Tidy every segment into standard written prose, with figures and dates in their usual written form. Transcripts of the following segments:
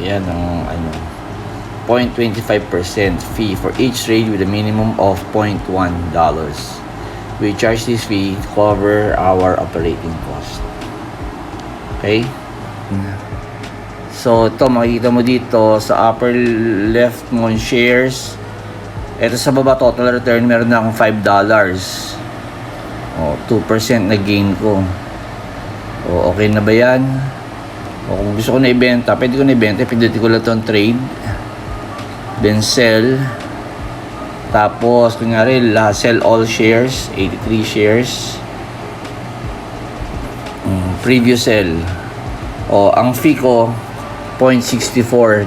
Yan ang ano, 0.25% fee for each trade with a minimum of $0.1. We charge this fee to cover our operating cost. Okay? So, ito makikita mo dito sa upper left mo shares. Ito sa baba, total return, meron na akong $5. O, 2% na gain ko. O, okay na ba yan? O, kung gusto ko na ibenta, pwede ko na ibenta. Pindutin ko lang itong trade. Then sell. Tapos, kunyari, sell all shares. 83 shares. Previous sell. O, ang fee ko, $0.64.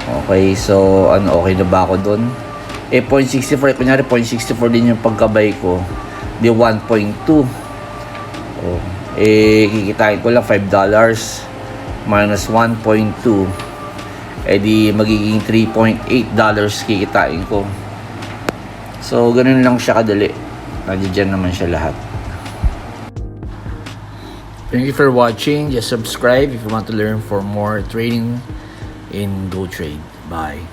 Okay, so, okay na ba ako dun? 0.64, kunyari, 0.64 din yung pagkabay ko. Di 1.2. O, kikitain ko lang $5 minus 1.2. Di magiging $3.8 kikitain ko. So, ganun lang siya kadali. Nandiyan naman siya lahat. Thank you for watching. Just subscribe if you want to learn for more trading in GoTrade. Bye.